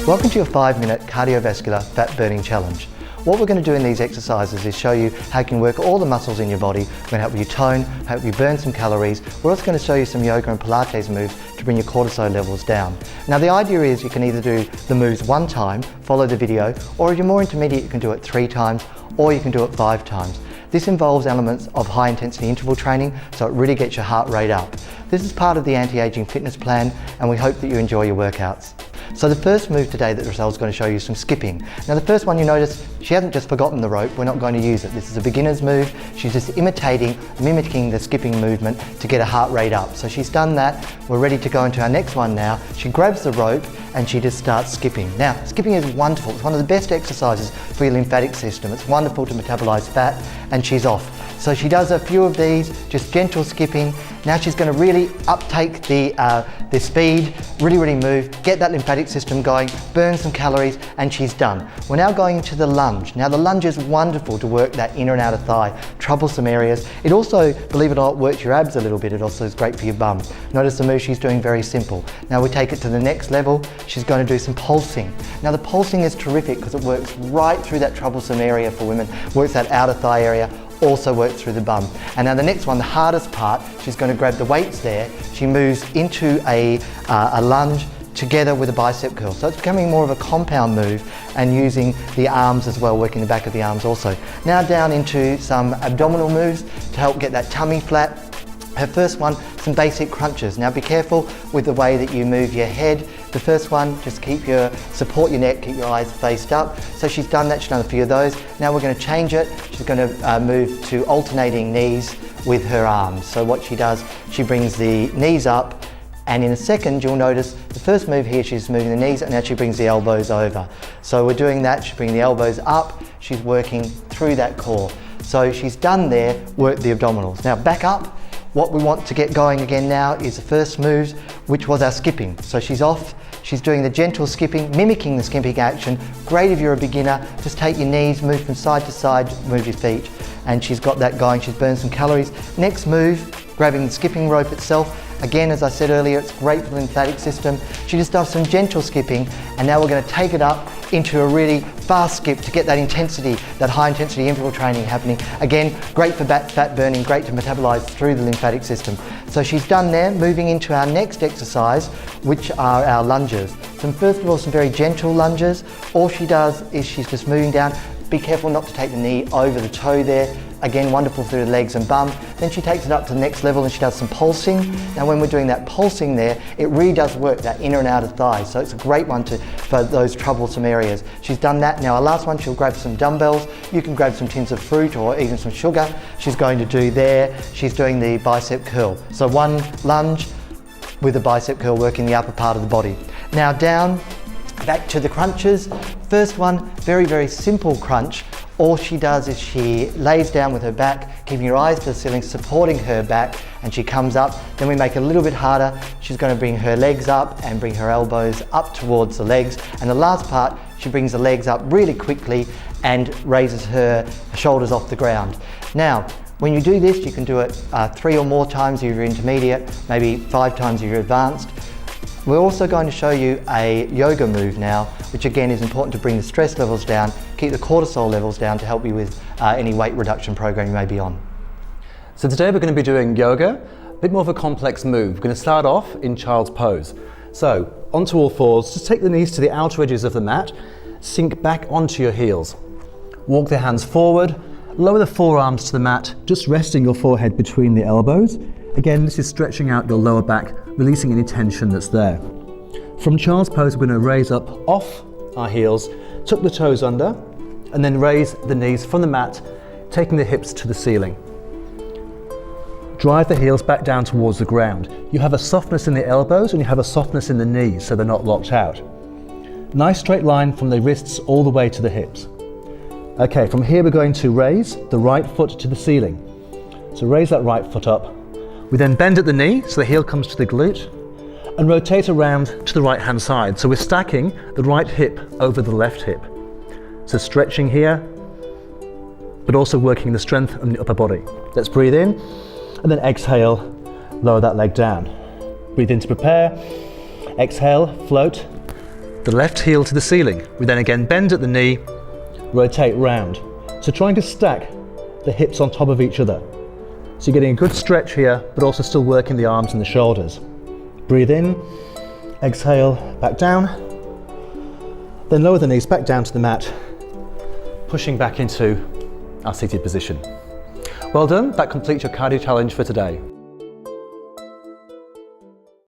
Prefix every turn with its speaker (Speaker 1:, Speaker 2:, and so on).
Speaker 1: Welcome to your 5-minute cardiovascular fat burning challenge. What we're going to do in these exercises is show you how you can work all the muscles in your body. We're going to help you tone, help you burn some calories. We're also going to show you some yoga and Pilates moves to bring your cortisol levels down. Now the idea is you can either do the moves one time, follow the video, or if you're more intermediate you can do it 3 times, or you can do it 5 times. This involves elements of high intensity interval training, so it really gets your heart rate up. This is part of the anti-aging fitness plan, and we hope that you enjoy your workouts. So the first move today that Rochelle's going to show you is some skipping. Now the first one, you notice she hasn't just forgotten the rope, we're not going to use it. This is a beginner's move. She's just mimicking the skipping movement to get her heart rate up. So she's done that. We're ready to go into our next one now. She grabs the rope and she just starts skipping. Now skipping is wonderful. It's one of the best exercises for your lymphatic system. It's wonderful to metabolize fat, and she's off. So she does a few of these, just gentle skipping. Now she's going to really uptake the speed, really move, get that lymphatic system going, burn some calories, and she's done. We're now going to the lunge. Now the lunge is wonderful to work that inner and outer thigh, troublesome areas. It also, believe it or not, works your abs a little bit. It also is great for your bum. Notice the move she's doing, very simple. Now we take it to the next level. She's going to do some pulsing. Now the pulsing is terrific because it works right through that troublesome area for women, works that outer thigh area, also works through the bum. And now the next one, the hardest part, she's going to grab the weights there. She moves into a lunge together with a bicep curl. So it's becoming more of a compound move and using the arms as well, working the back of the arms also. Now down into some abdominal moves to help get that tummy flat. Her first one, some basic crunches. Now be careful with the way that you move your head. The first one, just support your neck, keep your eyes faced up. So she's done that, she's done a few of those. Now we're going to change it. She's going to move to alternating knees with her arms. So what she does, she brings the knees up, and in a second you'll notice the first move here, she's moving the knees, and now she brings the elbows over. So we're doing that, she's bringing the elbows up, she's working through that core. So she's done there, work the abdominals. Now back up. What we want to get going again now is the first moves, which was our skipping. So she's off, she's doing the gentle skipping, mimicking the skipping action. Great if you're a beginner, just take your knees, move from side to side, move your feet. And she's got that going, she's burned some calories. Next move, grabbing the skipping rope itself. Again, as I said earlier, it's great for the lymphatic system. She just does some gentle skipping, and now we're going to take it up into a really fast skip to get that intensity, that high intensity interval training happening. Again, great for fat burning, great to metabolize through the lymphatic system. So she's done there, moving into our next exercise, which are our lunges. So first of all, some very gentle lunges. All she does is she's just moving down. Be careful not to take the knee over the toe there. Again, wonderful through the legs and bum. Then she takes it up to the next level and she does some pulsing. Now when we're doing that pulsing there, it really does work that inner and outer thigh. So it's a great one for those troublesome areas. She's done that. Now our last one, she'll grab some dumbbells. You can grab some tins of fruit or even some sugar. She's going to do there. She's doing the bicep curl. So one lunge with a bicep curl working the upper part of the body. Now down, back to the crunches. First one, very simple crunch. All she does is she lays down with her back, keeping her eyes to the ceiling, supporting her back, and she comes up. Then we make it a little bit harder. She's going to bring her legs up and bring her elbows up towards the legs. And the last part, she brings the legs up really quickly and raises her shoulders off the ground. Now, when you do this, you can do it 3 or more times if you're intermediate, maybe 5 times if you're advanced. We're also going to show you a yoga move now, which again is important to bring the stress levels down, keep the cortisol levels down to help you with any weight reduction program you may be on.
Speaker 2: So today we're going to be doing yoga, a bit more of a complex move. We're going to start off in child's pose. So onto all fours, just take the knees to the outer edges of the mat, sink back onto your heels. Walk the hands forward, lower the forearms to the mat, just resting your forehead between the elbows. Again, this is stretching out your lower back, releasing any tension that's there. From child's pose, we're going to raise up off our heels, tuck the toes under, and then raise the knees from the mat, taking the hips to the ceiling. Drive the heels back down towards the ground. You have a softness in the elbows and you have a softness in the knees, so they're not locked out. Nice straight line from the wrists all the way to the hips. Okay, from here we're going to raise the right foot to the ceiling. So raise that right foot up. We then bend at the knee, so the heel comes to the glute, and rotate around to the right hand side. So we're stacking the right hip over the left hip. So stretching here, but also working the strength of the upper body. Let's breathe in, and then exhale, lower that leg down. Breathe in to prepare, exhale, float, the left heel to the ceiling. We then again bend at the knee, rotate round. So trying to stack the hips on top of each other. So you're getting a good stretch here, but also still working the arms and the shoulders. Breathe in, exhale, back down. Then lower the knees back down to the mat, pushing back into our seated position. Well done, that completes your cardio challenge for today.